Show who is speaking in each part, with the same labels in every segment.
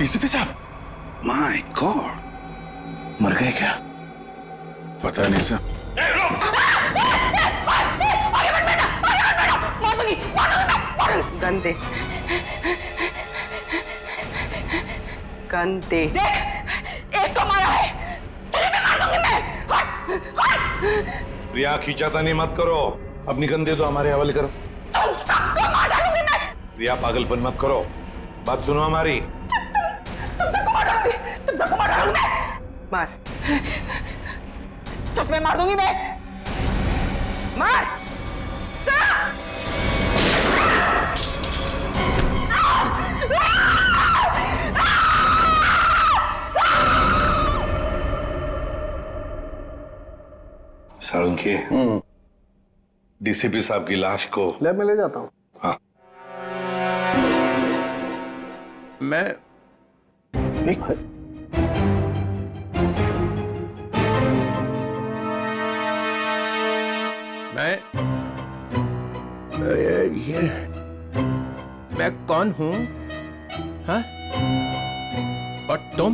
Speaker 1: DCP साहब, my God, मर गए क्या? पता नहीं सर।
Speaker 2: गन दे, गन दे।
Speaker 3: देख, एक तो मारा है, तुझे भी मार दूंगी मैं। हट, हट।
Speaker 4: प्रिया खींचातानी मत करो, अपनी गन दे दो, हमारे हवाले करो।
Speaker 3: तुम सबको मार डालूंगी मैं।
Speaker 4: प्रिया पागलपन मत करो, बात सुनो हमारी।
Speaker 3: तुम सबको मार डालूंगी, तुम सबको मार डालूंगी मैं।
Speaker 2: मार,
Speaker 3: सच में मार दूंगी मैं।
Speaker 2: मार।
Speaker 4: साळुंखे, डीसीपी साहब की लाश को
Speaker 5: लैब में ले जाता हूँ।
Speaker 4: हाँ।
Speaker 1: मैं ये मैं कौन हूं? हाँ? और तुम?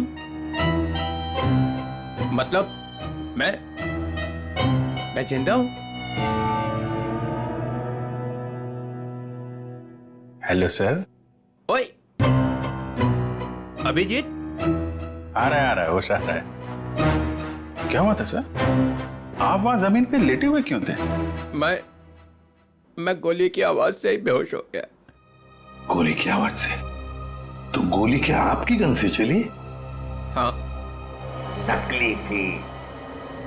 Speaker 1: मतलब मैं जिंदा हूं? Hello sir. ओए अभिजीत,
Speaker 6: आ रहा है, होश आ रहा है। क्या हुआ था सर? आप वहां जमीन पे लेटे हुए क्यों थे?
Speaker 1: मैं गोली की आवाज से ही बेहोश हो गया।
Speaker 4: गोली की आवाज से? तो गोली क्या आपकी गन से चली?
Speaker 1: हाँ।
Speaker 4: नकली थी।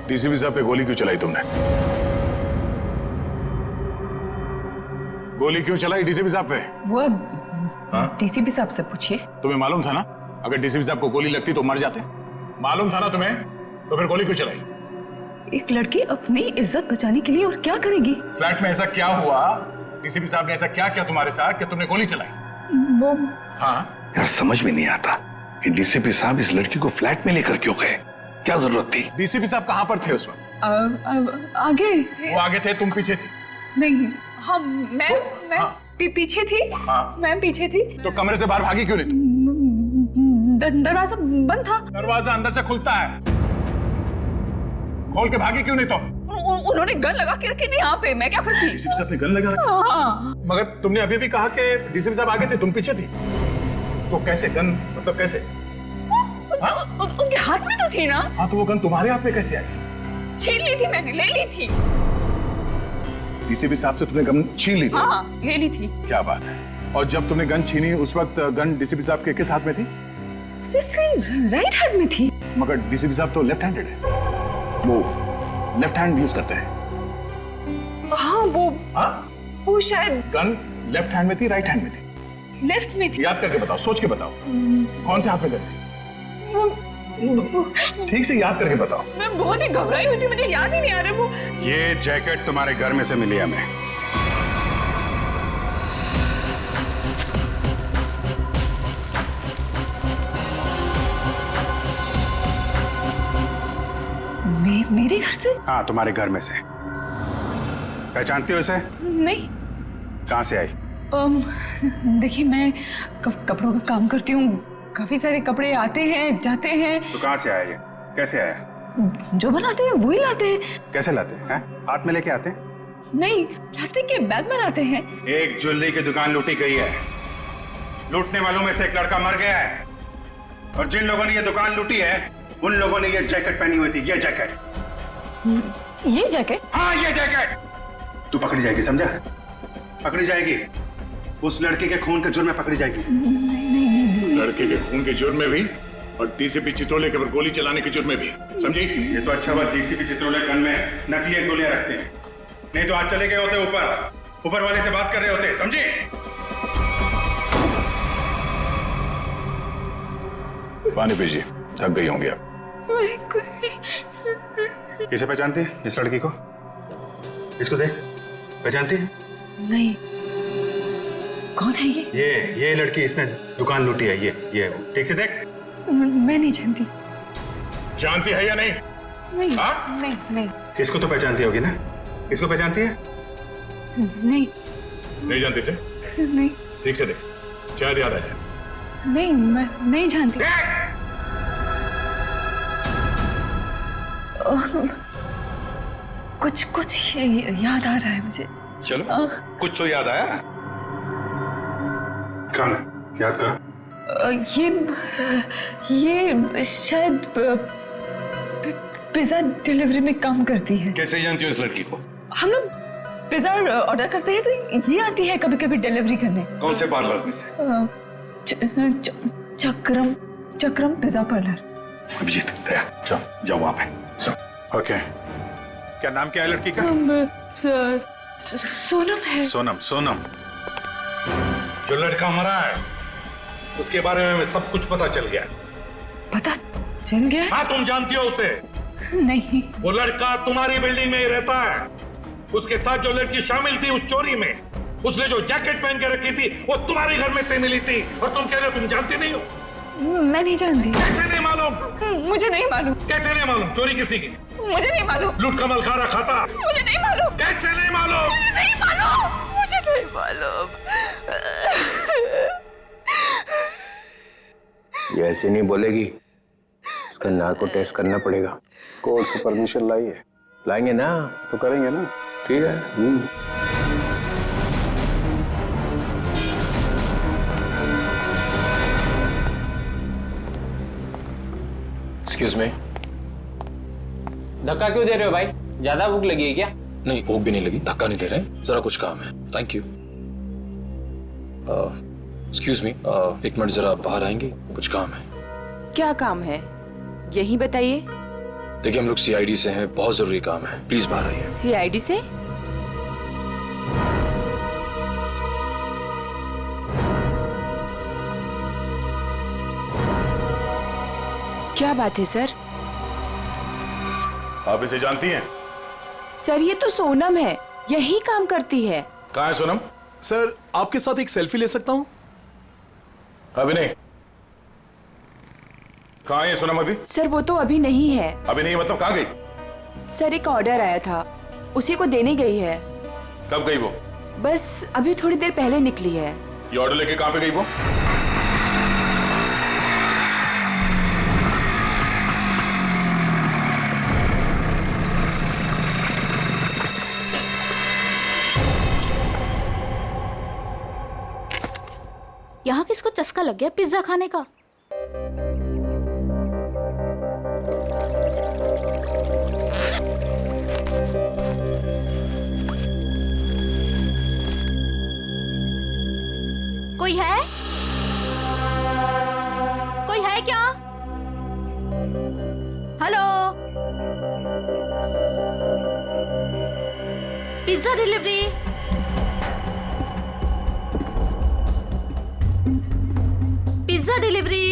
Speaker 6: डीसीपी साहब पे गोली क्यों चलाई तुमने? गोली क्यों चलाई डीसीपी साहब पे?
Speaker 7: वो डीसीपी साहब से पूछिए।
Speaker 6: तुम्हें मालूम था ना, अगर डीसीपी साहब को गोली लगती तो मर जाते? मालूम था ना तुम्हें, तो फिर गोली क्यों चलाई?
Speaker 7: एक लड़की अपनी इज्जत बचाने के लिए और क्या करेगी?
Speaker 6: फ्लैट में ऐसा क्या हुआ? डीसीपी साहब ने ऐसा क्या किया तुम्हारे साथ कि तुमने गोली चलाई?
Speaker 7: वो
Speaker 6: हाँ
Speaker 4: यार समझ में नहीं आता कि डीसीपी साहब इस लड़की को फ्लैट में लेकर क्यों गए? क्या जरूरत थी?
Speaker 6: डीसीपी साहब कहाँ पर थे उस वक्त?
Speaker 7: आगे
Speaker 6: वो आगे थे, तुम पीछे थी?
Speaker 7: नहीं, हम मैं पीछे थी। मैं पीछे थी।
Speaker 6: तो कमरे से बाहर भागी क्यों नहीं तुम?
Speaker 7: दरवाजा बंद था।
Speaker 6: दरवाजा अंदर से खुलता है, खोल के भागी क्यों नहीं तुम?
Speaker 7: उन्होंने गन लगा के रखी थी यहाँ पे, मैं क्या करती?
Speaker 6: डीसीपी साहब ने गन लगा रखी?
Speaker 7: हाँ।
Speaker 6: मगर तुमने अभी भी कहा कि डीसीपी साहब आगे थे, तुम पीछे थी, तो कैसे गन, मतलब कैसे?
Speaker 7: उनके हाथ में तो थी ना।
Speaker 6: हाँ, तो वो गन तुम्हारे हाथ में कैसे आई?
Speaker 7: छीन ली थी मैंने, ले ली थी।
Speaker 6: डीसीपी साहब से तुमने गन छीन ली थी?
Speaker 7: हाँ, ले ली थी।
Speaker 6: क्या बात है। और जब तुमने गन छीनी उस वक्त गन डीसीपी साहब के किस हाथ में थी?
Speaker 7: राइट हैंड में थी।
Speaker 6: मगर डीसीपी साहब तो लेफ्ट हैंडेड है, वो लेफ्ट हैंड यूज करते हैं।
Speaker 7: हाँ, वो शायद
Speaker 6: गन लेफ्ट हैंड में थी, राइट हैंड में थी?
Speaker 7: लेफ्ट में थी।
Speaker 6: याद करके बताओ, सोच के बताओ, कौन से हाथ में गन थी? ठीक से याद करके बताओ।
Speaker 7: मैं बहुत ही घबराई हुई थी, मुझे याद ही नहीं आ रहा वो।
Speaker 6: ये जैकेट तुम्हारे घर में से मिली हमें।
Speaker 7: मेरे घर से?
Speaker 6: हाँ, तुम्हारे घर में से। पहचानती हो इसे?
Speaker 7: नहीं।
Speaker 6: कहाँ से आई?
Speaker 7: देखिए, मैं कपड़ों का काम करती हूँ, काफी सारे कपड़े आते हैं जाते हैं।
Speaker 6: तो कहाँ से आया ये? कैसे आया?
Speaker 7: जो बनाते हैं वही लाते हैं।
Speaker 6: कैसे लाते हैं? हाथ में लेके आते हैं?
Speaker 7: नहीं, प्लास्टिक के बैग में लाते हैं।
Speaker 6: एक ज्वेलरी की दुकान लूटी गई है, लूटने वालों में से एक लड़का मर गया है, और जिन लोगों ने ये दुकान लूटी है उन लोगों ने ये जैकेट पहनी हुई थी। ये जैकेट?
Speaker 7: ये जैकेट?
Speaker 6: हाँ, ये जैकेट। तू पकड़ी जाएगी, समझा? पकड़ी जाएगी, उस लड़के के खून के जुर्म में पकड़ी जाएगी।
Speaker 7: नहीं।
Speaker 6: लड़के के खून के जुर्म में भी, और डीसीपी चित्रोले के ऊपर गोली चलाने के जुर्म में भी, समझी? ये तो अच्छा बात डीसीपी चित्रोले गन में नकली गोलियां रखते हैं, नहीं तो आज चले गए होते ऊपर वाले से बात कर रहे होते, समझी? पानी पीजिए, थक गई होंगी आप। इसे पहचानती है, इस लड़की को? इसको देख, पहचानती है?
Speaker 7: नहीं। कौन है ये?
Speaker 6: ये लड़की, इसने दुकान लूटी है। ये ठीक से देख।
Speaker 7: मैं नहीं जानती।
Speaker 6: जानती है या नहीं?
Speaker 7: नहीं।
Speaker 6: हाँ?
Speaker 7: नहीं।
Speaker 6: इसको तो पहचानती होगी ना? इसको पहचानती है?
Speaker 7: नहीं
Speaker 6: जानती से?
Speaker 7: नहीं।
Speaker 6: ठीक से देख, शायद याद आ जाए।
Speaker 7: नहीं, मैं नहीं जानती। कुछ याद आ रहा है मुझे।
Speaker 4: चलो कुछ तो याद आया।
Speaker 6: कौन है? याद करो।
Speaker 7: ये शायद पिज्जा डिलीवरी में काम करती है।
Speaker 4: कैसे जानती हो इस लड़की को?
Speaker 7: हम लोग पिज्जा ऑर्डर करते हैं तो ये आती है कभी कभी डिलीवरी करने।
Speaker 4: कौन से पार्लर में से?
Speaker 7: चक्रम पिज्जा पार्लर।
Speaker 4: अभिजीत, दया, जाओ वहां पे।
Speaker 6: ओके, क्या नाम क्या है लड़की का?
Speaker 7: सोनम है।
Speaker 6: सोनम।
Speaker 5: जो लड़का मरा है उसके बारे में सब कुछ पता चल गया।
Speaker 7: पता चल गया?
Speaker 5: हाँ, तुम जानती हो उसे?
Speaker 7: नहीं।
Speaker 5: वो लड़का तुम्हारी बिल्डिंग में ही रहता है। उसके साथ जो लड़की शामिल थी उस चोरी में, उसने जो जैकेट पहन के रखी थी वो तुम्हारे घर में से मिली थी, और तुम कह रहे हो तुम जानती नहीं हो?
Speaker 7: मैं नहीं जानती।
Speaker 5: कैसे नहीं मालूम?
Speaker 7: मुझे नहीं मालूम।
Speaker 5: कैसे नहीं मालूम? चोरी किसने की?
Speaker 7: मुझे नहीं मालूम।
Speaker 5: लूट का मल खारा खाता?
Speaker 7: मुझे नहीं मालूम।
Speaker 5: कैसे नहीं मालूम?
Speaker 7: मुझे नहीं मालूम। मुझे नहीं मालूम।
Speaker 1: ये ऐसे नहीं बोलेगी, उसका नाक को टेस्ट करना पड़ेगा।
Speaker 8: कोर्ट से परमिशन लाई है?
Speaker 1: लाएंगे ना
Speaker 8: तो करेंगे ना।
Speaker 1: ठीक है।
Speaker 9: Excuse me. धक्का क्यों दे रहे हो भाई? ज्यादा भूख लगी है क्या?
Speaker 10: नहीं, भूख भी नहीं लगी, धक्का नहीं दे रहे, जरा कुछ काम है। Thank you. एक्सक्यूज मी, एक मिनट जरा बाहर आएंगे, कुछ काम है।
Speaker 2: क्या काम है यही बताइए।
Speaker 10: देखिए हम लोग सीआईडी से हैं, बहुत जरूरी काम है, प्लीज बाहर आइए।
Speaker 2: सीआईडी से? क्या बात है सर?
Speaker 6: आप इसे जानती हैं?
Speaker 2: सर ये तो सोनम है, यही काम करती है।
Speaker 6: कहाँ है सोनम?
Speaker 8: सर आपके साथ एक सेल्फी ले सकता हूँ?
Speaker 6: अभी नहीं। कहाँ है सोनम अभी?
Speaker 2: सर वो तो अभी नहीं है।
Speaker 6: अभी नहीं मतलब कहाँ गई?
Speaker 2: सर एक ऑर्डर आया था, उसी को देने गई है।
Speaker 6: कब गई वो?
Speaker 2: बस अभी थोड़ी देर पहले निकली है।
Speaker 6: ये ऑर्डर लेके कहाँ पे गई वो?
Speaker 3: यहाँ किसको चस्का लग गया पिज्जा खाने का? कोई है? कोई है क्या? Hello, pizza delivery. Pizza delivery.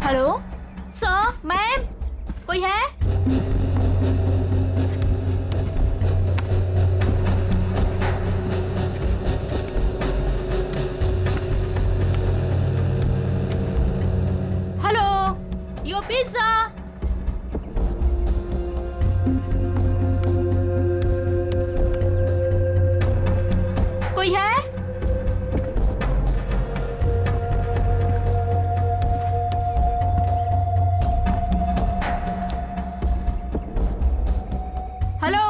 Speaker 3: Hello sir, ma'am, कोई है? Hello, your pizza. कोई है? हेलो,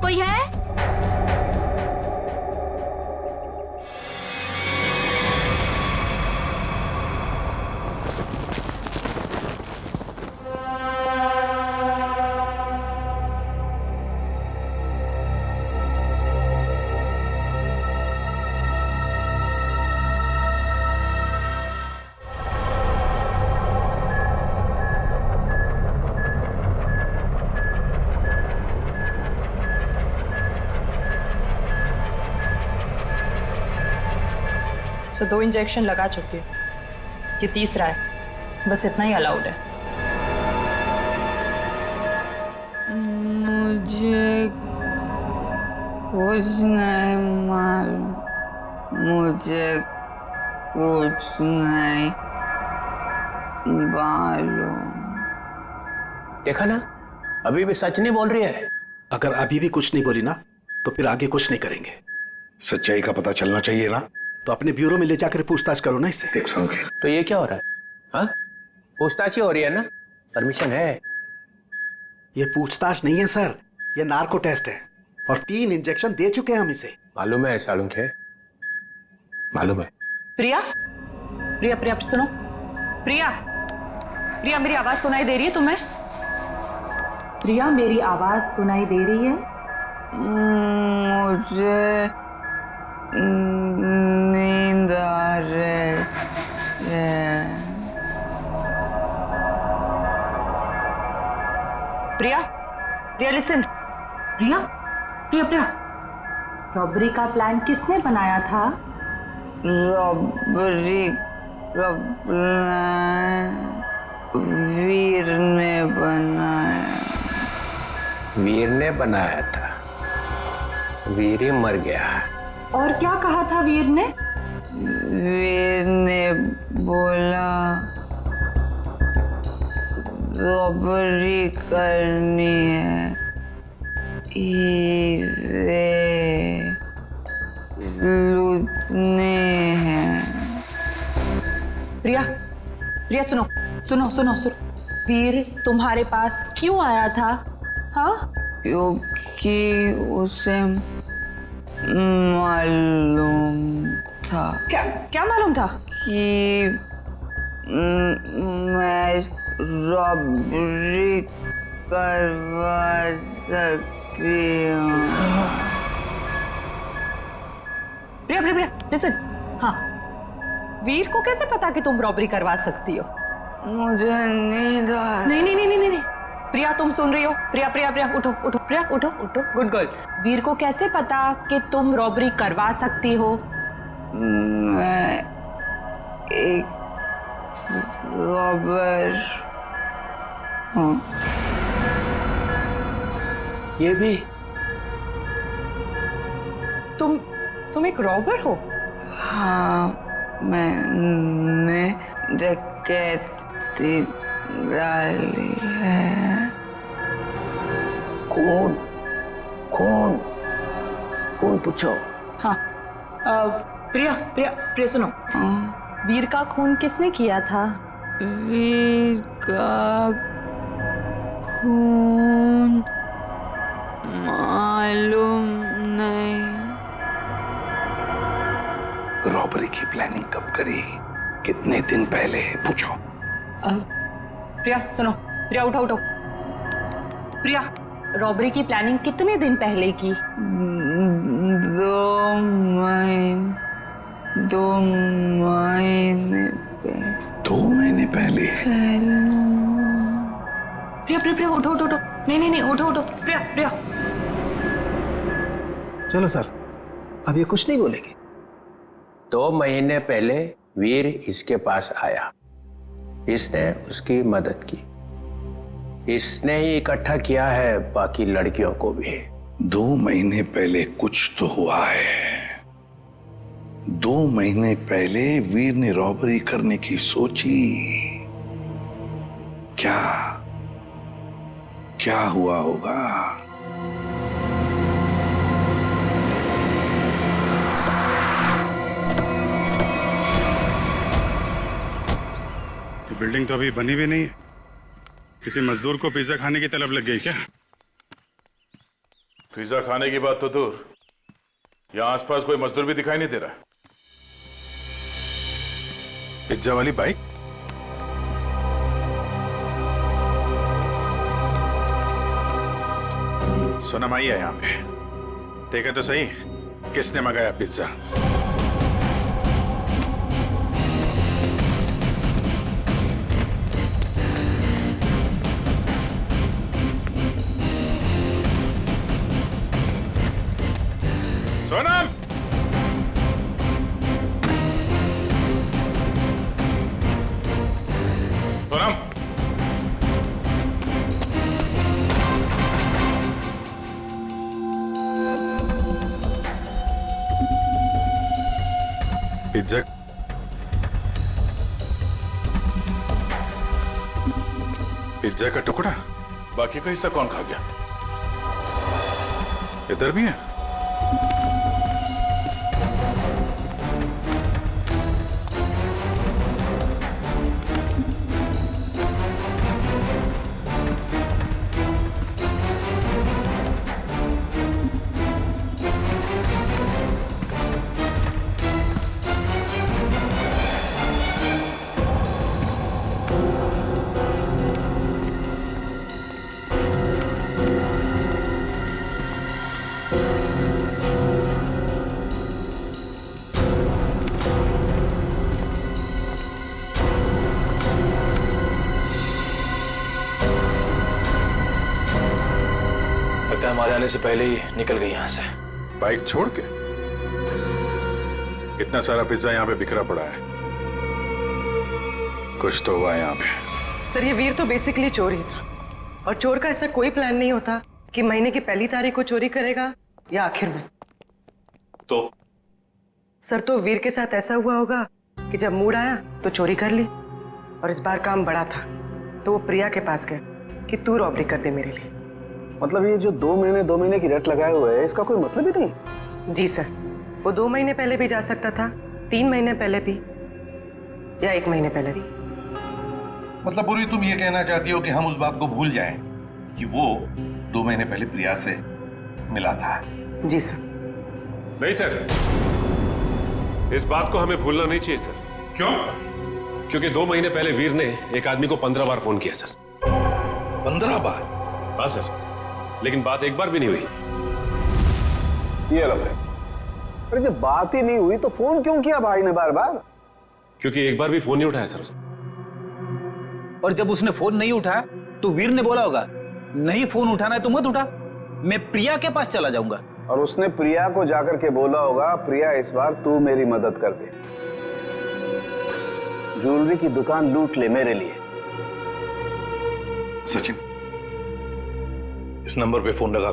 Speaker 3: कोई है?
Speaker 11: सो 2 इंजेक्शन लगा चुकी हूँ, ये तीसरा है, बस इतना ही अलाउड है।
Speaker 7: मुझे कुछ नहीं मालूम। मुझे कुछ नहीं
Speaker 3: मालूम।
Speaker 9: देखा ना, अभी भी सच नहीं बोल रही है।
Speaker 1: अगर अभी भी कुछ नहीं बोली ना तो फिर आगे कुछ नहीं करेंगे।
Speaker 4: सच्चाई का पता चलना चाहिए ना।
Speaker 1: तो अपने ब्यूरो में ले जाकर पूछताछ करो ना इससे।
Speaker 4: देख संकेत,
Speaker 9: तो ये क्या हो रहा है? हाँ, पूछताछ ही हो रही है ना, परमिशन है।
Speaker 1: ये पूछताछ नहीं है सर, ये नार्को टेस्ट है और 3 इंजेक्शन दे चुके हैं हम इसे।
Speaker 9: मालूम है सालुंखे, मालूम है।
Speaker 11: प्रिया, प्रिया, प्रिया सुनो। प्रिया, प्रिया मेरी आवाज सुनाई दे रही है तुम्हें? प्रिया मेरी आवाज सुनाई दे रही है?
Speaker 3: मुझे नींद आ रही है।
Speaker 11: प्रिया, प्रिया लिसन। प्रिया, प्रिया, प्रिया, रॉबरी का प्लान किसने बनाया था?
Speaker 3: रॉबरी का प्लान वीर ने बनाया।
Speaker 9: वीर ने बनाया था? वीर ही मर गया।
Speaker 11: और क्या कहा था वीर ने?
Speaker 3: वीर ने बोला रॉबरी करनी है, इसे लूटने हैं।
Speaker 11: प्रिया, प्रिया सुनो, सुनो, सुनो, सुनो। वीर तुम्हारे पास क्यों आया था? हाँ,
Speaker 3: क्योंकि उसे मालूम था।
Speaker 11: क्या क्या मालूम था?
Speaker 3: कि मैं रॉबरी करवा सकती हूँ।
Speaker 11: प्रिया, प्रिया, प्रिया लिसन। हाँ, वीर को कैसे पता कि तुम रॉबरी करवा सकती हो?
Speaker 3: मुझे नींद आ
Speaker 11: नहीं, नहीं, नहीं, नहीं, नहीं। प्रिया तुम सुन रही हो? प्रिया, प्रिया, प्रिया उठो, उठो, प्रिया उठो, उठो, गुड गर्ल। वीर को कैसे पता कि तुम रॉबरी करवा सकती हो?
Speaker 3: मैं एक रॉबर हूँ।
Speaker 9: ये भी?
Speaker 11: तुम एक रॉबर हो?
Speaker 3: हाँ, मैंने डकैती डाली है।
Speaker 1: कौन कौन कौन पूछो?
Speaker 11: हाँ, प्रिया, प्रिया, प्रिया सुनो। वीर का खून किसने किया था?
Speaker 3: वीर का खून मालूम नहीं।
Speaker 4: रॉबरी की प्लानिंग कब करी, कितने दिन पहले, पूछो।
Speaker 11: प्रिया सुनो, प्रिया उठो, उठो। प्रिया, रॉबरी की प्लानिंग कितने दिन पहले की?
Speaker 3: 2 महीने पहले।
Speaker 4: 2 महीने पहले?
Speaker 11: प्रिया, प्रिया, प्रिया उठो, उठो, उठो। नहीं, नहीं, नहीं, उठो, उठो। प्रिया, प्रिया।
Speaker 1: चलो सर, अब ये कुछ नहीं बोलेगी।
Speaker 9: 2 महीने पहले वीर इसके पास आया, इसने उसकी मदद की, इसने ही इकट्ठा किया है बाकी लड़कियों को भी।
Speaker 4: 2 महीने पहले कुछ तो हुआ है। 2 महीने पहले वीर ने रॉबरी करने की सोची। क्या क्या हुआ होगा?
Speaker 6: बिल्डिंग तो अभी बनी भी नहीं है। किसी मजदूर को पिज्जा खाने की तलब लग गई क्या?
Speaker 5: पिज्जा खाने की बात तो दूर, यहाँ आसपास कोई मजदूर भी दिखाई नहीं दे रहा।
Speaker 6: पिज्जा वाली बाइक? सोनम आई है यहाँ पे, देखा तो सही किसने मंगाया pizza. Sonam, Sonam, pizza pizza का टुकड़ा, बाकी का हिस्सा कौन खा गया? इधर भी है।
Speaker 10: हमारे आने से पहले ही निकल गई यहाँ से।
Speaker 6: बाइक छोड़ के? इतना सारा पिज्जा यहाँ पे बिखरा पड़ा है, कुछ तो हुआ यहाँ पे।
Speaker 11: सर ये वीर तो बेसिकली चोर ही था, और चोर का ऐसा कोई प्लान नहीं होता कि महीने की पहली तारीख को चोरी करेगा या आखिर में।
Speaker 6: तो
Speaker 11: सर तो वीर के साथ ऐसा हुआ होगा कि जब मूड आया तो चोरी कर ली, और इस बार काम बड़ा था तो वो प्रिया के पास गए कि तू रॉबरी कर दे मेरे लिए।
Speaker 8: मतलब ये जो 2 महीने की रट लगाए हुए है, इसका कोई मतलब ही नहीं?
Speaker 11: जी सर, वो 2 महीने पहले भी जा सकता था, 3 महीने पहले भी, या 1 महीने पहले भी।
Speaker 5: मतलब पूरी तुम ये कहना चाहती हो कि हम उस बात को भूल जाएं कि वो 2 महीने पहले प्रिया से मिला था?
Speaker 11: जी सर।
Speaker 12: नहीं सर, इस बात को हमें भूलना नहीं चाहिए सर।
Speaker 5: क्यों?
Speaker 12: क्योंकि 2 महीने पहले वीर ने एक आदमी को 15 बार फोन किया सर।
Speaker 5: 15 बार?
Speaker 12: हाँ सर, लेकिन बात एक बार भी नहीं हुई।
Speaker 8: ये अलग है। अरे जब बात ही नहीं हुई तो फोन क्यों किया भाई ने बार बार?
Speaker 12: क्योंकि एक बार भी फोन नहीं उठाया सर उसने।
Speaker 1: और जब उसने फोन नहीं उठाया तो वीर ने बोला होगा नहीं फोन उठाना है तो मत उठा, मैं प्रिया के पास चला जाऊंगा।
Speaker 8: और उसने प्रिया को जाकर के बोला होगा प्रिया इस बार तू मेरी मदद कर दे, ज्वेलरी की दुकान लूट ले मेरे लिए।
Speaker 4: सचिन, इस नंबर पे फोन लगा।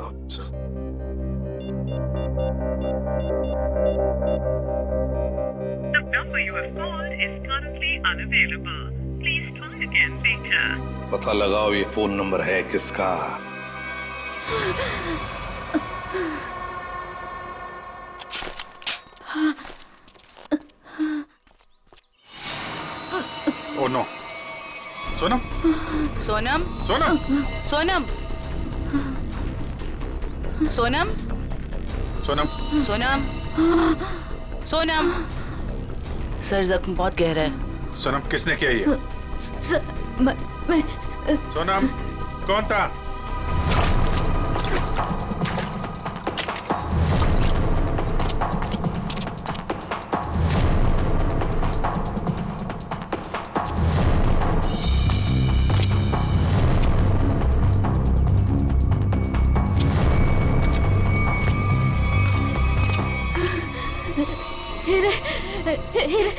Speaker 4: पता लगाओ ये फोन नंबर है किसका।
Speaker 6: Oh no. Sonam?
Speaker 3: Sonam?
Speaker 6: Sonam?
Speaker 3: Sonam? Sonam?
Speaker 6: Sonam?
Speaker 3: Sonam? Sonam? Sir जख्म बहुत गहरा है।
Speaker 6: सोनम किसने किया ये?
Speaker 7: मैं
Speaker 6: सोनम कौन था?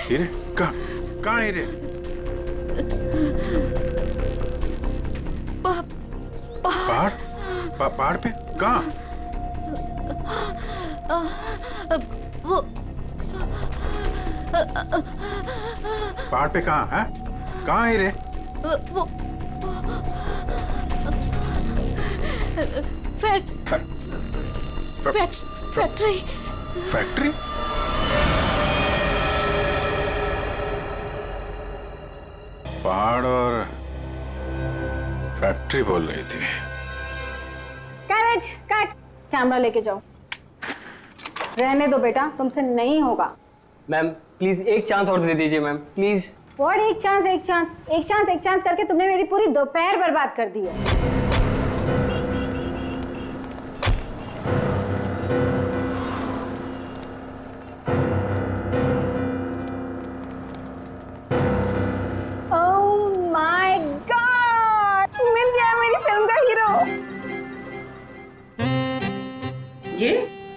Speaker 6: हीरे? कहाँ हीरे? पहाड़? पहाड़ पे? कहाँ?
Speaker 7: वो
Speaker 6: पहाड़ पे कहाँ है? कहाँ हीरे?
Speaker 7: वो फैक्ट्री।
Speaker 6: फैक्ट्री? पहाड़ और फैक्ट्री बोल रही थी।
Speaker 13: कैरेज कट, कैमरा लेके जाओ। रहने दो बेटा, तुमसे नहीं होगा।
Speaker 14: मैम प्लीज एक चांस और दे दीजिए मैम, प्लीज।
Speaker 13: व्हाट एक चांस करके तुमने मेरी पूरी दोपहर बर्बाद कर दी है।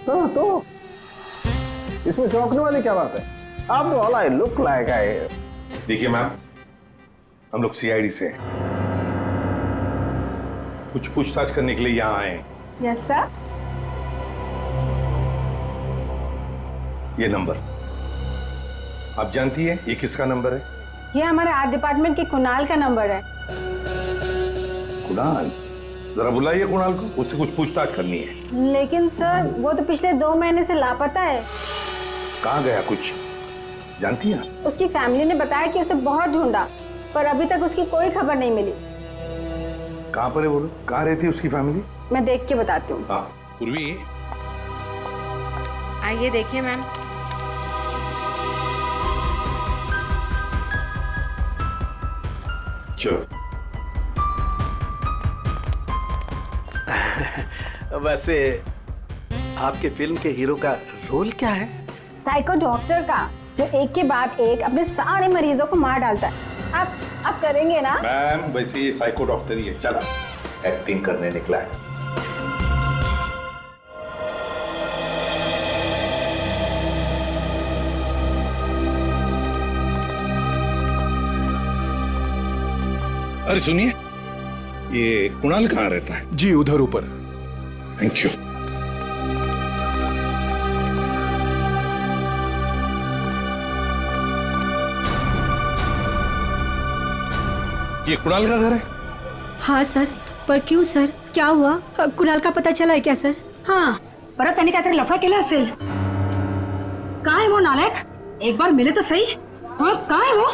Speaker 8: हाँ तो इसमें चौंकने वाली क्या बात है? आप all I look like I.
Speaker 4: देखिए मैम, हम लोग सीआईडी से हैं, कुछ पूछताछ करने के लिए यहाँ आए हैं।
Speaker 13: Yes sir.
Speaker 4: ये नंबर आप जानती है ये किसका नंबर है?
Speaker 13: ये हमारे आर्ट डिपार्टमेंट के कुणाल का नंबर है।
Speaker 4: कुणाल, जरा बुलाइए कुणाल को, उससे कुछ पूछताछ करनी है।
Speaker 13: लेकिन सर वो तो पिछले 2 महीने से लापता है।
Speaker 4: कहाँ गया कुछ जानती हैं?
Speaker 13: उसकी फैमिली ने बताया कि उसे बहुत ढूंढा, पर अभी तक उसकी कोई खबर नहीं मिली।
Speaker 4: कहाँ पर है बोलो, कहाँ रहती है उसकी फैमिली?
Speaker 13: मैं देख के बताती हूँ।
Speaker 4: हाँ पूर्वी,
Speaker 13: आइए देखिए मैम।
Speaker 4: चलो।
Speaker 8: वैसे आपके फिल्म के हीरो का रोल क्या है?
Speaker 13: साइको डॉक्टर का, जो एक के बाद एक अपने सारे मरीजों को मार डालता है। आप करेंगे ना?
Speaker 4: मैम वैसे ये साइको डॉक्टर ही है, चला एक्टिंग करने निकला है। अरे सुनिए, ये कुणाल कहाँ रहता है?
Speaker 6: जी उधर ऊपर।
Speaker 4: Thank you. ये कुणाल का घर है?
Speaker 15: हाँ सर, पर क्यों सर, क्या हुआ? कुणाल का पता चला है क्या सर?
Speaker 3: हाँ, परत त्यांनी काहीतरी लफडा केला असेल. काय वो नालायक, एक बार मिले तो सही. हाँ, काय वो?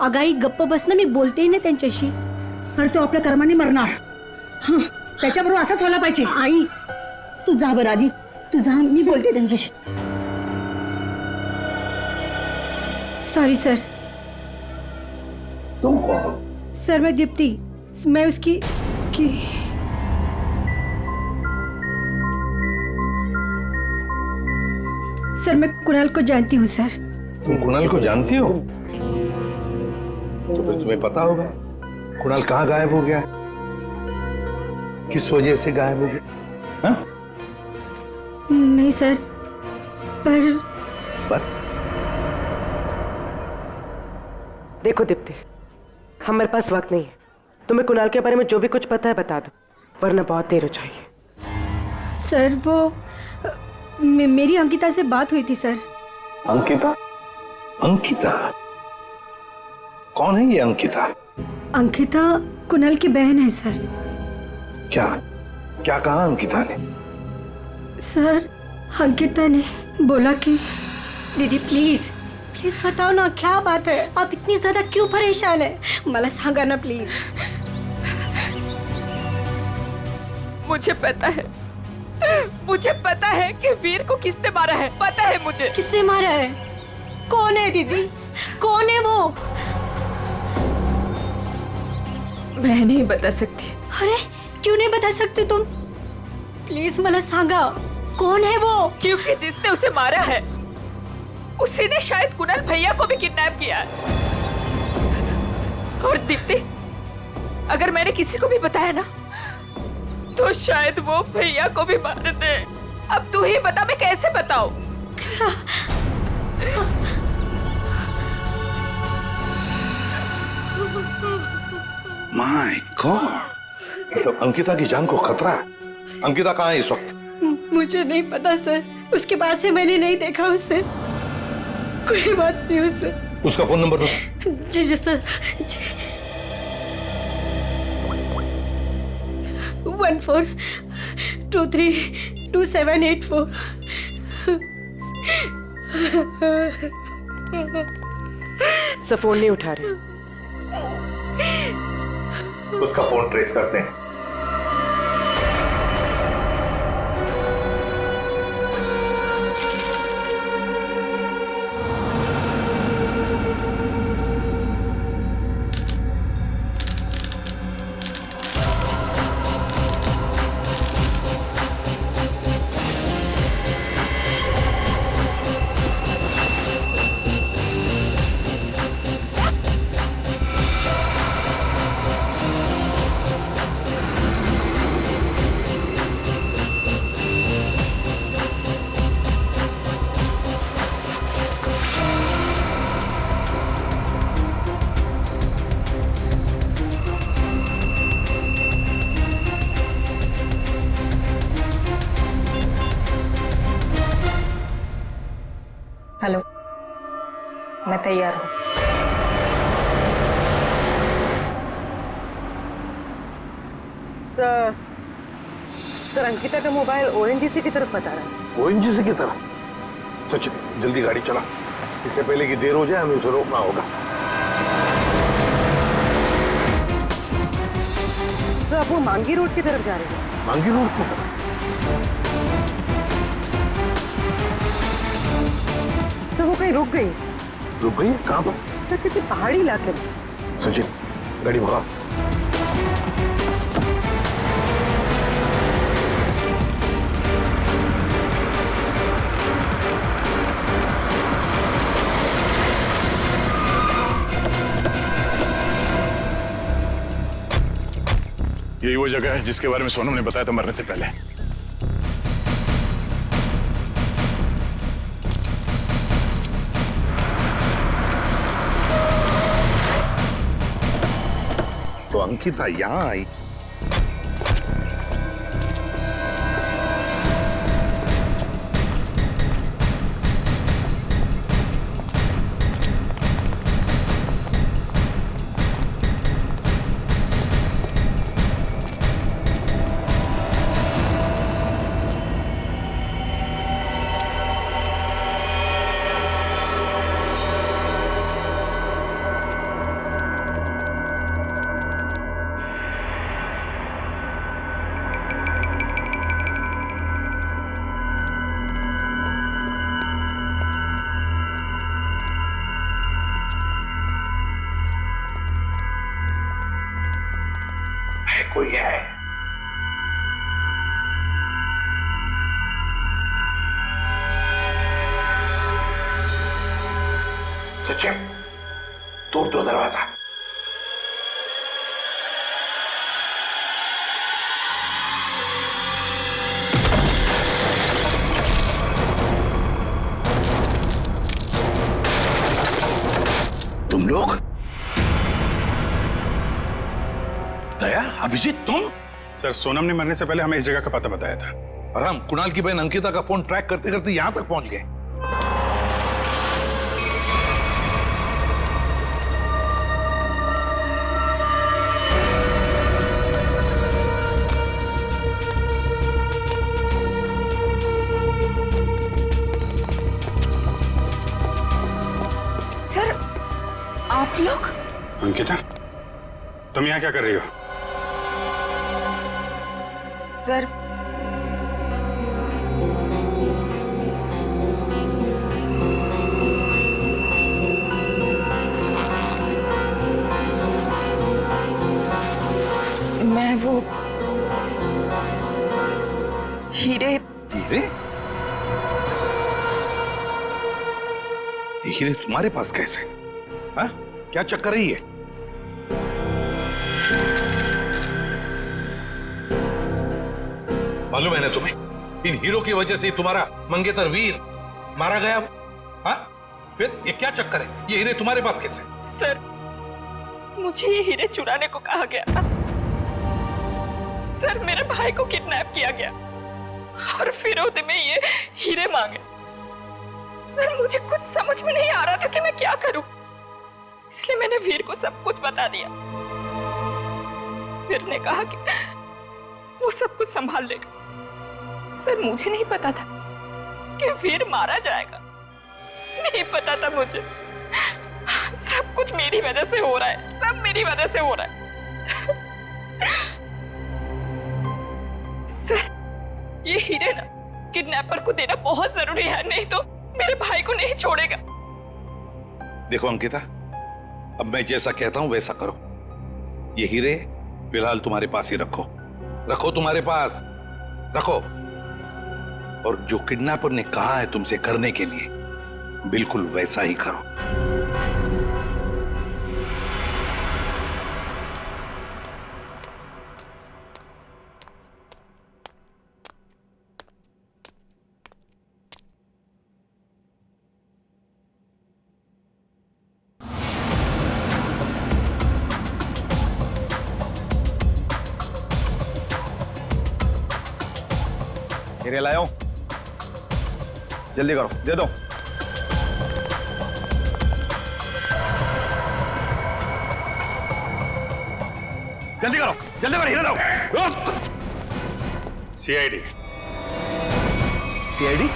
Speaker 15: अगाई गप्प बस ना, मी बोलते ही ना त्यांच्याशी.
Speaker 3: पर तो आपल्या कर्माने मरणार. हं, त्याच्याबरोबर असंच व्हायला पाहिजे. आई, तू जा बरं आधी, तू जा, मी बोलते त्यांच्याशी.
Speaker 15: Sorry sir.
Speaker 4: तुम कौन हो?
Speaker 15: सर मैं दीप्ति, मैं उसकी सर मैं कुणाल को जानती हूँ सर।
Speaker 4: तुम कुणाल को जानती हो? तो फिर तुम्हें पता होगा कुणाल कहाँ गायब हो गया, किस वजह से गायब हो गया? हाँ?
Speaker 15: नहीं सर, पर
Speaker 16: देखो दीप्ति, हमारे पास वक्त नहीं है। तुम्हें कुणाल के बारे में जो भी कुछ पता है बता दो, वरना बहुत देर हो जाएगी।
Speaker 15: सर वो मेरी अंकिता से बात हुई थी सर।
Speaker 4: अंकिता? अंकिता कौन है ये अंकिता?
Speaker 15: अंकिता कुणाल की बहन है सर।
Speaker 4: क्या क्या कहा अंकिता ने?
Speaker 15: सर अंकिता ने बोला कि दीदी प्लीज प्लीज बताओ ना क्या बात है, आप इतनी ज्यादा क्यों परेशान है, मला सांगा ना प्लीज।
Speaker 11: मुझे पता है कि वीर को किसने मारा है, पता है मुझे।
Speaker 15: किसने मारा है? कौन है दीदी, कौन है वो?
Speaker 11: मैं नहीं बता सकती।
Speaker 15: अरे क्यों नहीं बता सकते तुम? प्लीज मला सांगा कौन है वो?
Speaker 11: क्योंकि जिसने उसे मारा है उसी ने शायद कुणाल भैया को भी किडनैप किया है। और दीप्ति, अगर मैंने किसी को भी बताया ना तो शायद वो भैया को भी मार दे। अब तू ही बता, मैं कैसे बताऊं?
Speaker 4: माय गॉड, मतलब अंकिता की जान को खतरा है। अंकिता कहाँ है इस वक्त?
Speaker 15: मुझे नहीं पता सर, उसके बाद से मैंने नहीं देखा उसे। कोई बात नहीं उसे।
Speaker 4: उसका फोन नंबर दो।
Speaker 15: जी जी सर। 14232784।
Speaker 16: सर फोन नहीं उठा रहे।
Speaker 4: उसका फोन ट्रेस करते हैं।
Speaker 7: हेलो, मैं तैयार हूँ।
Speaker 16: अंकिता का मोबाइल ओएनजीसी की तरफ बता रहा है।
Speaker 8: ओएनजीसी की तरफ? सचिन जल्दी गाड़ी चला, इससे पहले कि देर हो जाए हमें उसे रोकना होगा।
Speaker 16: तो अब वो मांगी रोड की तरफ जा रहे हैं।
Speaker 8: मांगी रोड की तरफ?
Speaker 16: तो वो कहीं रुक गई?
Speaker 8: रुक गई? कहाँ पर?
Speaker 16: तो किसी पहाड़ी इलाके में।
Speaker 8: सचिन गाड़ी भगा।
Speaker 6: यही वो जगह है जिसके बारे में सोनम ने बताया था मरने से पहले।
Speaker 4: तो अंकिता यहां आई।
Speaker 8: कोई है? सचिन तोड़ दो दरवाजा।
Speaker 4: तुम लोग? दया, अभिजीत तुम?
Speaker 6: सर सोनम ने मरने से पहले हमें इस जगह का पता बताया था
Speaker 4: और हम कुणाल की बहन अंकिता का फोन ट्रैक करते करते यहां तक पहुंच गए।
Speaker 2: सर आप लोग?
Speaker 6: अंकिता तुम यहाँ क्या कर रही हो?
Speaker 2: सर मैं वो हीरे।
Speaker 4: हीरे? ये हीरे तुम्हारे पास कैसे? हाँ? क्या चक्कर है ये? मालूम है ना तुम्हें, इन हीरो की वजह से तुम्हारा मंगेतर वीर मारा गया। हाँ? फिर ये क्या चक्कर है? ये हीरे तुम्हारे पास कैसे?
Speaker 2: सर मुझे ये हीरे चुराने को कहा गया था। सर मेरे भाई को किडनैप किया गया और फिरौती में ये हीरे मांगे। सर मुझे कुछ समझ में नहीं आ रहा था कि मैं क्या करूं, इसलिए मैंने वीर को सब कुछ बता दिया। वीर ने कहा कि वो सब कुछ संभाल लेगा। सर मुझे नहीं पता था कि वीर मारा जाएगा, नहीं पता था मुझे। सब कुछ मेरी वजह से हो रहा है, सब मेरी वजह से हो रहा है। सर ये हीरे ना किडनैपर को देना बहुत जरूरी है, नहीं तो मेरे भाई को नहीं छोड़ेगा।
Speaker 4: देखो अंकिता, अब मैं जैसा कहता हूं वैसा करो। ये हीरे फिलहाल तुम्हारे पास ही रखो, रखो तुम्हारे पास रखो। और जो किडनैपर ने कहा है तुमसे करने के लिए, बिल्कुल वैसा ही करो।
Speaker 1: हीरे लाओ, जल्दी करो, दे दो। जल्दी करो, जल्दी करो, हीरे लाओ।
Speaker 6: सीआईडी।
Speaker 1: सीआईडी?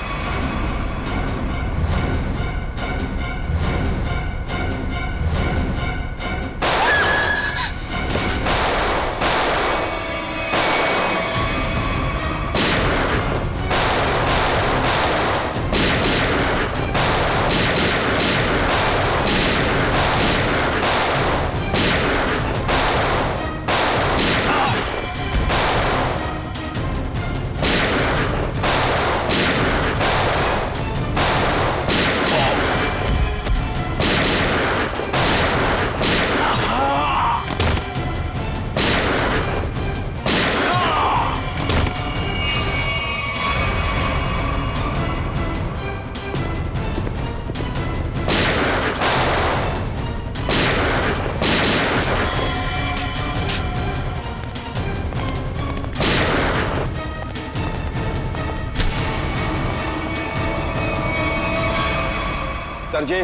Speaker 17: सर जी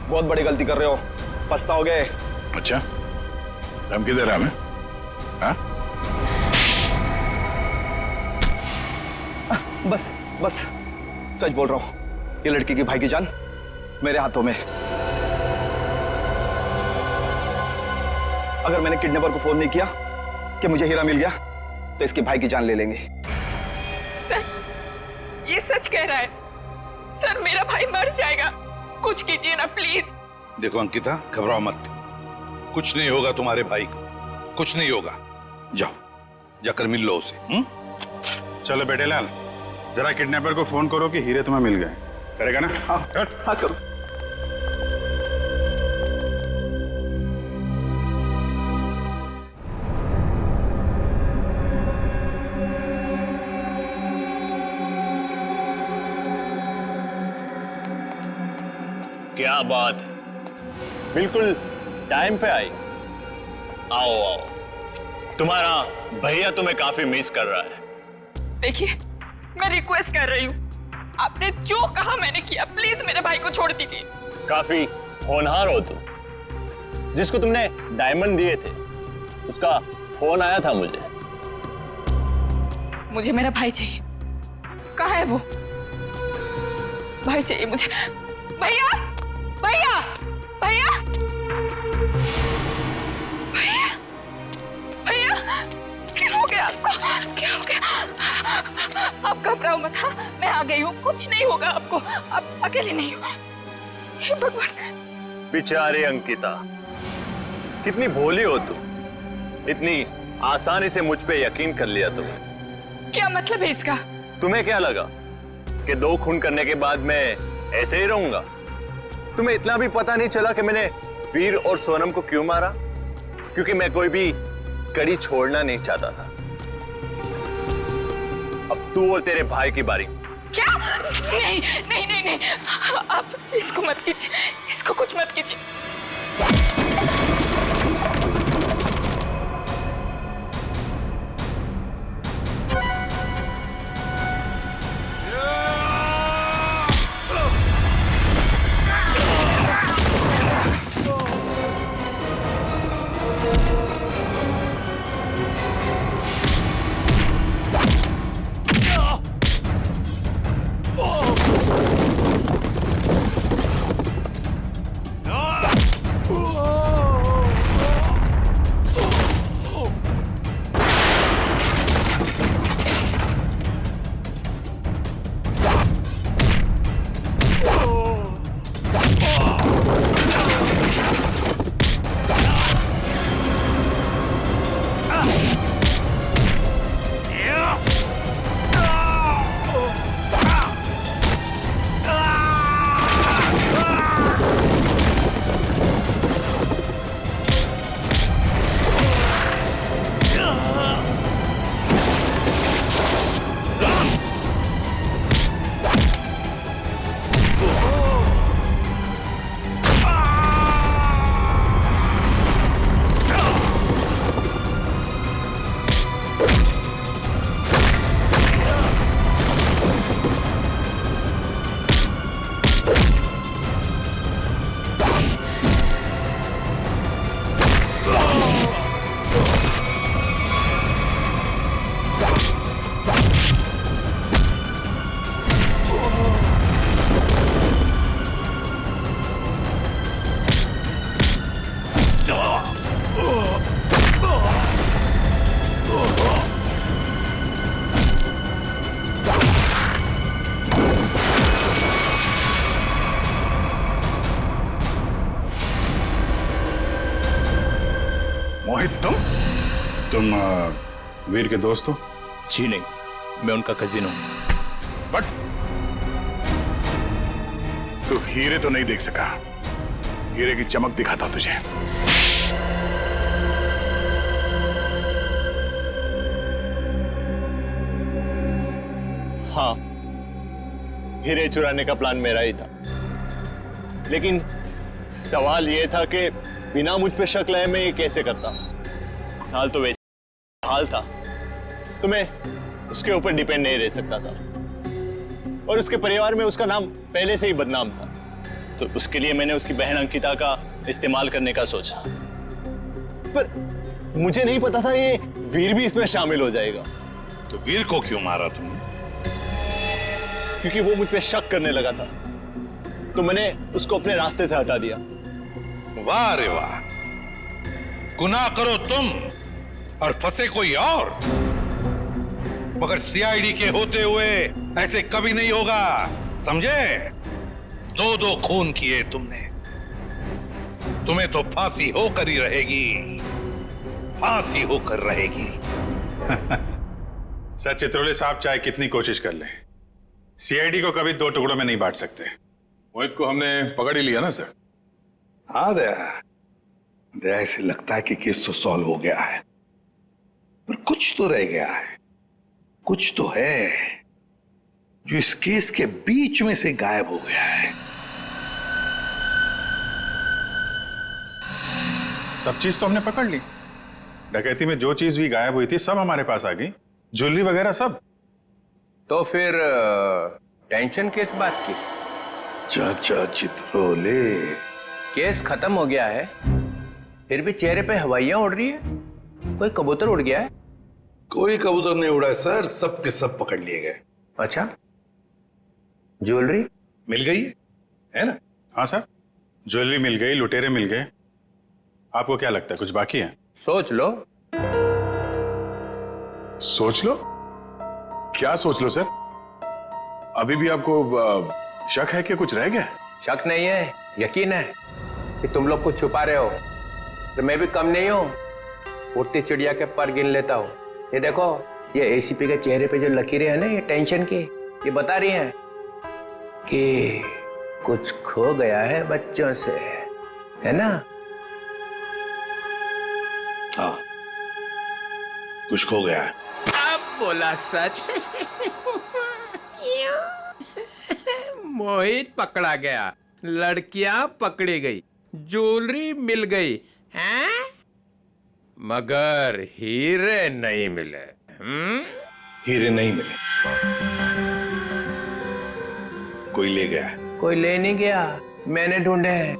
Speaker 17: बहुत बड़ी गलती कर रहे हो, पछताओगे।
Speaker 6: अच्छा, धमकी दे रहा हमें? हाँ?
Speaker 17: बस बस सच बोल रहा हूं, ये लड़की की भाई की जान मेरे हाथों में। अगर मैंने किडनैपर को फोन नहीं किया कि मुझे हीरा मिल गया तो इसके भाई की जान ले लेंगे।
Speaker 2: सर, ये सच कह रहा है। सर, मेरा भाई मर जाएगा, कुछ कीजिए ना प्लीज।
Speaker 4: देखो अंकिता, घबराओ मत, कुछ नहीं होगा तुम्हारे भाई को, कुछ नहीं होगा। जाओ, जाकर मिल लो उसे।
Speaker 6: चलो बेटे लाल, जरा किडनैपर को फोन करो कि हीरे तुम्हें मिल गए। करेगा ना?
Speaker 17: हाँ करो।
Speaker 18: क्या बात है, बिल्कुल टाइम पे आई। आओ आओ, तुम्हारा भैया तुम्हें काफी मिस कर रहा है।
Speaker 2: देखिए, मैं रिक्वेस्ट कर रही हूँ, आपने जो कहा मैंने किया, प्लीज मेरे भाई को छोड़ दीजिए।
Speaker 18: काफी होनहार हो तुम। जिसको तुमने डायमंड दिए थे उसका फोन आया था मुझे।
Speaker 2: मुझे मेरा भाई चाहिए। कहाँ है वो? भाई चाहिए मुझे। भैया, भैया, भैया, भैया, भैया, क्या हो गया आपको? क्या हो गया? आप घबराओ मत। हाँ, मैं आ गई हूँ, कुछ नहीं होगा आपको, आप अकेले नहीं हो। हे भगवान।
Speaker 18: बेचारी अंकिता, कितनी भोली हो तुम, इतनी आसानी से मुझ पे यकीन कर लिया तुमने।
Speaker 2: क्या मतलब है इसका?
Speaker 18: तुम्हें क्या लगा कि 2 खून करने के बाद मैं ऐसे ही रहूंगा? तुम्हें इतना भी पता नहीं चला कि मैंने वीर और सोनम को क्यों मारा? क्योंकि मैं कोई भी कड़ी छोड़ना नहीं चाहता था। अब तू और तेरे भाई की बारी।
Speaker 2: क्या? नहीं नहीं नहीं नहीं, आप इसको मत कीजिए, इसको कुछ मत कीजिए।
Speaker 6: मोहित तुम वीर के दोस्त हो?
Speaker 18: जी नहीं, मैं उनका कजिन हूं।
Speaker 6: बट तू हीरे तो नहीं देख सका। हीरे की चमक दिखाता तुझे।
Speaker 18: हाँ, हीरे चुराने का प्लान मेरा ही था, लेकिन सवाल यह था कि बिना मुझ पे शक लाए मैं ये कैसे करता। हाल तो वैसे हाल था, तो मैं उसके ऊपर डिपेंड नहीं रह सकता था, और उसके परिवार में उसका नाम पहले से ही बदनाम था, तो उसके लिए मैंने उसकी बहन अंकिता का इस्तेमाल करने का सोचा। पर मुझे नहीं पता था ये वीर भी इसमें शामिल हो जाएगा।
Speaker 5: तो वीर को क्यों मारा तुमने?
Speaker 18: क्योंकि वो मुझ पे शक करने लगा था, तो मैंने उसको अपने रास्ते से हटा दिया।
Speaker 5: वाह रे वाह, गुनाह करो तुम और फंसे कोई और, मगर सीआईडी के होते हुए ऐसे कभी नहीं होगा, समझे? 2-2 खून किए तुमने, तुम्हें तो फांसी होकर ही रहेगी, फांसी होकर रहेगी।
Speaker 6: सर चित्रोले साहब चाहे कितनी कोशिश कर ले, सीआईडी को कभी 2 टुकड़ों में नहीं बांट सकते। मोहित को हमने पकड़ ही लिया ना सर।
Speaker 5: हाँ दया, ऐसे लगता है कि केस तो सॉल्व हो गया है, पर कुछ तो रह गया है, कुछ तो है जो इस केस के बीच में से गायब हो गया है।
Speaker 6: सब चीज तो हमने पकड़ ली। डकैती में जो चीज भी गायब हुई थी सब हमारे पास आ गई, ज्वेलरी वगैरह सब।
Speaker 9: तो फिर टेंशन किस बात की?
Speaker 5: चाचा चित्रोले,
Speaker 9: केस खत्म हो गया है, फिर भी चेहरे पे हवाइयां उड़ रही है। कोई कबूतर उड़ गया है?
Speaker 5: कोई कबूतर नहीं उड़ा है सर, सब के सब पकड़ लिए गए।
Speaker 9: अच्छा, ज्वेलरी
Speaker 5: मिल गई है ना?
Speaker 6: हाँ सर, ज्वेलरी मिल गई, लुटेरे मिल गए। आपको क्या लगता है कुछ बाकी है?
Speaker 9: सोच लो।
Speaker 6: सोच लो? क्या सोच लो सर? अभी भी आपको शक है कि कुछ रह गया?
Speaker 9: शक नहीं है, यकीन है कि तुम लोग कुछ छुपा रहे हो। तो मैं भी कम नहीं हूं, उड़ती चिड़िया के पर गिन लेता हूं। ये देखो, ये एसीपी के चेहरे पे जो लकीरें हैं ना, ये टेंशन की, ये बता रही हैं कि कुछ खो गया है बच्चों से, है ना?
Speaker 5: हाँ, कुछ खो गया है।
Speaker 9: अब बोला सच। मोहित पकड़ा गया, लड़कियां पकड़ी गई, ज्वेलरी मिल गई, हैं? मगर हीरे नहीं मिले।
Speaker 5: हीरे नहीं मिले, कोई ले गया है।
Speaker 9: कोई ले नहीं गया, मैंने ढूंढे हैं।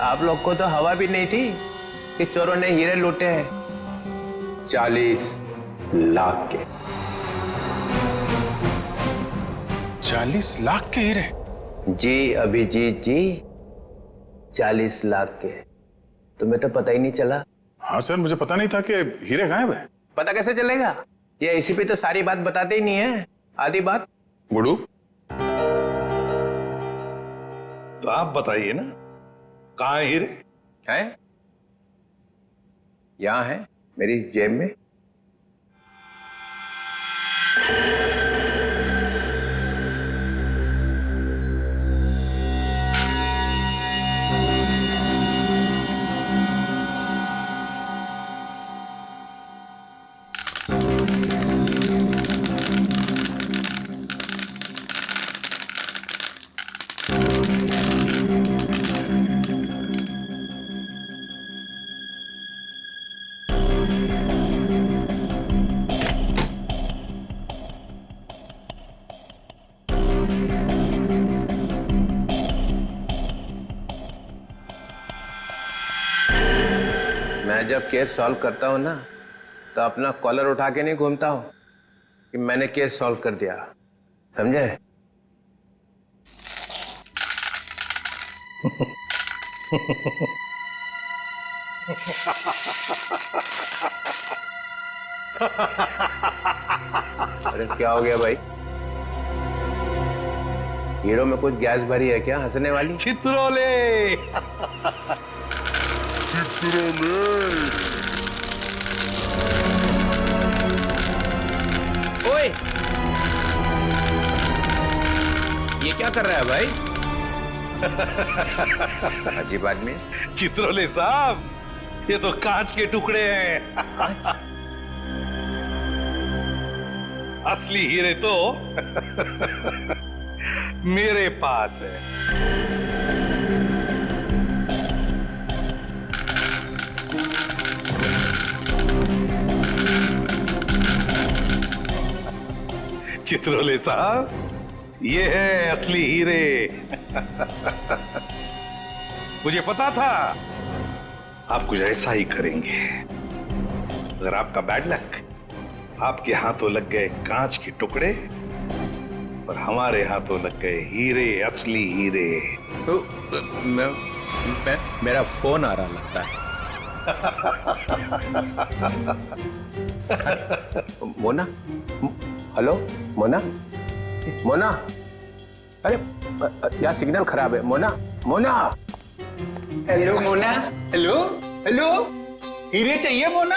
Speaker 9: आप लोग को तो हवा भी नहीं थी कि चोरों ने हीरे लूटे हैं। 40 लाख के।
Speaker 6: 40 लाख के हीरे?
Speaker 9: जी अभिजीत जी, 40 लाख के। तुम्हें तो पता ही नहीं चला।
Speaker 6: हाँ सर, मुझे पता नहीं था कि हीरे गायब है।
Speaker 9: पता कैसे चलेगा? ये एसीपी तो सारी बात बताते ही नहीं है, आधी बात।
Speaker 6: गुडू,
Speaker 5: तो आप बताइए ना, कहाँ है हीरे?
Speaker 9: हैं? यहां है, मेरी जेब में। मैं जब केस सॉल्व करता हूं ना, तो अपना कॉलर उठा के नहीं घूमता हूं कि मैंने केस सॉल्व कर दिया, समझे? अरे क्या हो गया भाई? हीरो में कुछ गैस भरी है क्या हंसने वाली?
Speaker 4: चित्रोले।
Speaker 9: ओए, ये क्या कर रहा है भाई? अजीब आदमी।
Speaker 4: चित्रोले साहब, ये तो कांच के टुकड़े हैं। असली हीरे तो मेरे पास है। चित्रोले साहब, ये है असली हीरे। मुझे पता था आप कुछ ऐसा ही करेंगे। अगर आपका बैड लक, आपके हाथों लग गए कांच के टुकड़े और हमारे हाथों लग गए हीरे, असली हीरे।
Speaker 9: मेरा फोन आ रहा लगता है। मोना, हेलो मोना, मोना, अरे यार सिग्नल खराब है। Mona, Mona.
Speaker 1: Hello Mona. Hello hello, हीरे चाहिए मोना?